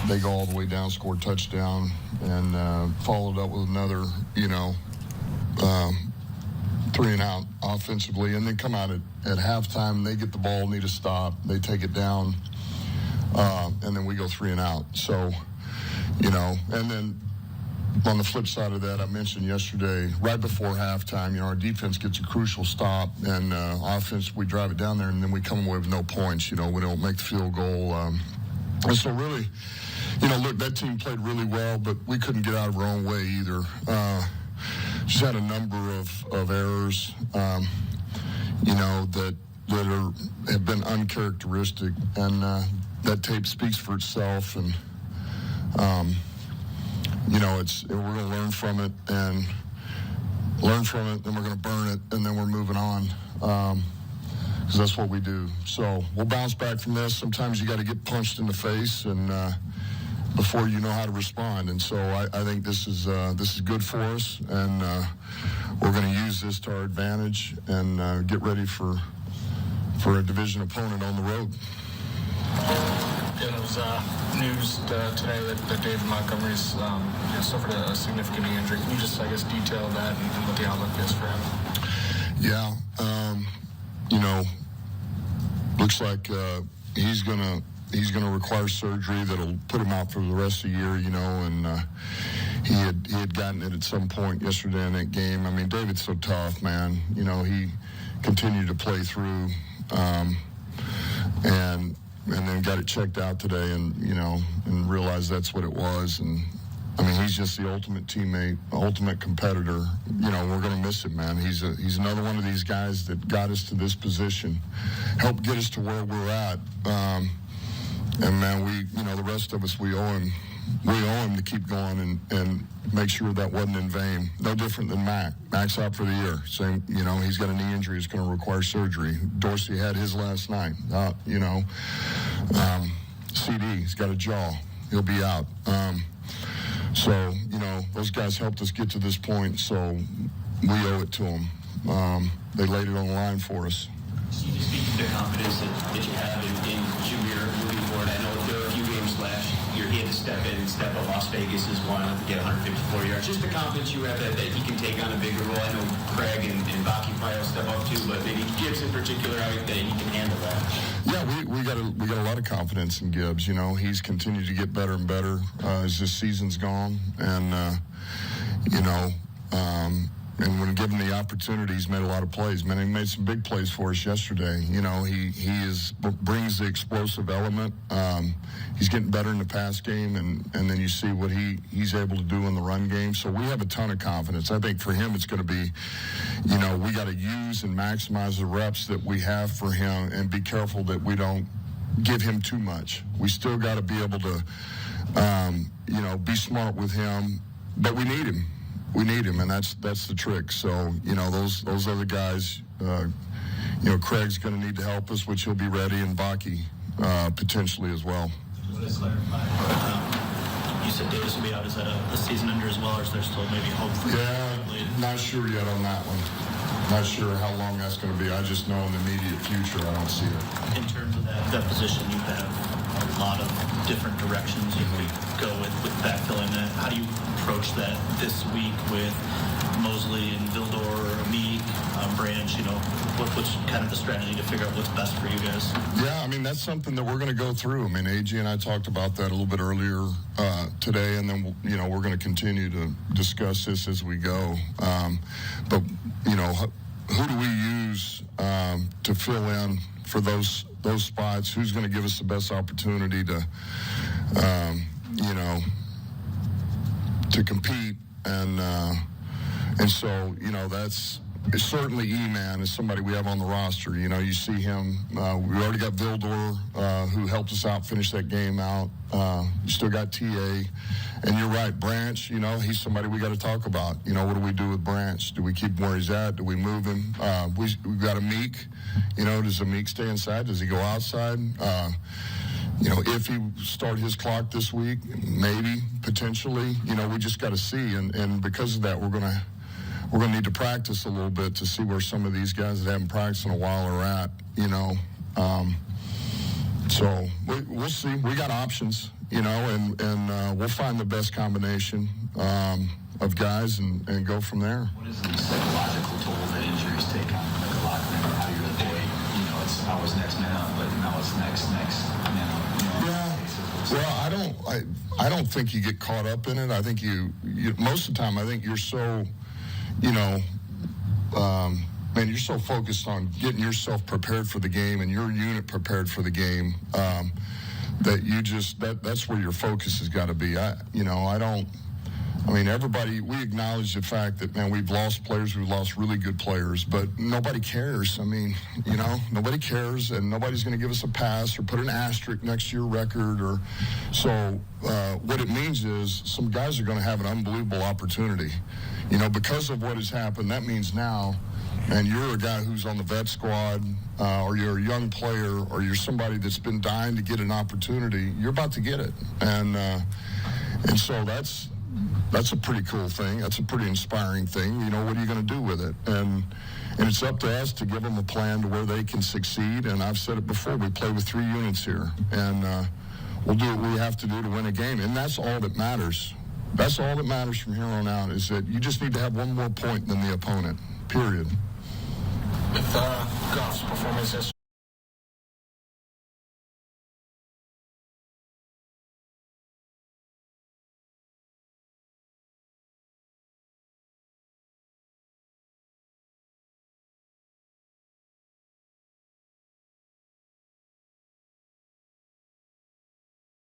they go all the way down, score a touchdown, and followed up with another, 3 and out offensively, and then come out at halftime. They get the ball, need a stop, they take it down, and then we go 3 and out. So, and then on the flip side of that, I mentioned yesterday, right before halftime, our defense gets a crucial stop, and offense, we drive it down there, and then we come away with no points. We don't make the field goal. And so really, look, that team played really well, but we couldn't get out of our own way either. Just had a number of errors, that have been uncharacteristic, and that tape speaks for itself. And we're going to learn from it, then we're going to burn it, and then we're moving on, because that's what we do. So we'll bounce back from this. Sometimes you got to get punched in the face, and before you know how to respond. And so I think this is good for us, and we're going to use this to our advantage and get ready for a division opponent on the road. It was news today that David Montgomery's suffered a significant knee injury. Can you just, detail that and what the outlook is for him? Yeah, looks like he's gonna require surgery that'll put him out for the rest of the year. And he had gotten it at some point yesterday in that game. I mean, David's so tough, man. He continued to play through, and then got it checked out today, and realized that's what it was. And I mean, he's just the ultimate teammate, ultimate competitor. We're going to miss him, man. He's another one of these guys that got us to this position, helped get us to where we're at. And man, the rest of us, we owe him to keep going and make sure that wasn't in vain. No different than Mac. Mac's out for the year. Same, he's got a knee injury. It's going to require surgery. Dorsey had his last night. CD's got a jaw. He'll be out. So, those guys helped us get to this point, so we owe it to them. They laid it on the line for us. Can you speak to the confidence that you have in Jahmyr moving forward? I know there were a few games last year he had to step in and step up. Las Vegas is one to get 154 yards. Just the confidence you have that he can take on a bigger role. I know Craig and Baki probably will step up too, but maybe Gibbs in particular, I think that he can handle that. Yeah, we got a lot of confidence in Gibbs. He's continued to get better and better as this season's gone, and and when given the opportunity, he's made a lot of plays. Man, he made some big plays for us yesterday. He brings the explosive element. He's getting better in the pass game, and then you see what he's able to do in the run game. So we have a ton of confidence. I think for him it's going to be, we got to use and maximize the reps that we have for him and be careful that we don't give him too much. We still got to be able to, be smart with him, but we need him. We need him, and that's the trick. So, those other guys, Craig's going to need to help us, which he'll be ready, and Baki potentially as well. Just to clarify, you said Davis will be out. Is that a season ender as well, or is there still maybe hope for not sure yet on that one. Not sure how long that's going to be. I just know in the immediate future I don't see it. In terms of that position, you have a lot of different directions you can go with backfilling that. How do you approach that this week with Mosley and Vildor, Meek, Branch? What's kind of the strategy to figure out what's best for you guys? Yeah, I mean, that's something that we're going to go through. I mean, AG and I talked about that a little bit earlier today, and then, we're going to continue to discuss this as we go. But, who do we use to fill in for those spots? Who's going to give us the best opportunity to compete? And so, it's certainly E-Man is somebody we have on the roster. You see him. We already got Vildor, who helped us out, finish that game out. You still got TA. And you're right, Branch, he's somebody we got to talk about. What do we do with Branch? Do we keep him where he's at? Do we move him? We've got a Meek. Does a Meek stay inside? Does he go outside? If he start his clock this week, maybe, potentially. We just got to see. And because of that, we're going to need to practice a little bit to see where some of these guys that haven't practiced in a while are at, So we'll see. We got options. you know, and we'll find the best combination of guys and go from there. What is the psychological toll that injuries take on like a locker room? How do you avoid, it's always next man up, but now it's next man up. Yeah. Well, I don't think you get caught up in it. I think you most of the time, I think you're so, man, you're so focused on getting yourself prepared for the game and your unit prepared for the game that you just, that's where your focus has got to be. Everybody, we acknowledge the fact that, man, we've lost players, we've lost really good players, but nobody cares. Nobody cares, and nobody's going to give us a pass or put an asterisk next to your record. So what it means is some guys are going to have an unbelievable opportunity. Because of what has happened, that means now, and you're a guy who's on the vet squad, or you're a young player, or you're somebody that's been dying to get an opportunity, you're about to get it. And so that's a pretty cool thing. That's a pretty inspiring thing. What are you going to do with it? And it's up to us to give them a plan to where they can succeed. And I've said it before, we play with 3 units here. And we'll do what we have to do to win a game. And that's all that matters. That's all that matters from here on out, is that you just need to have one more point than the opponent, period. With Goff's performance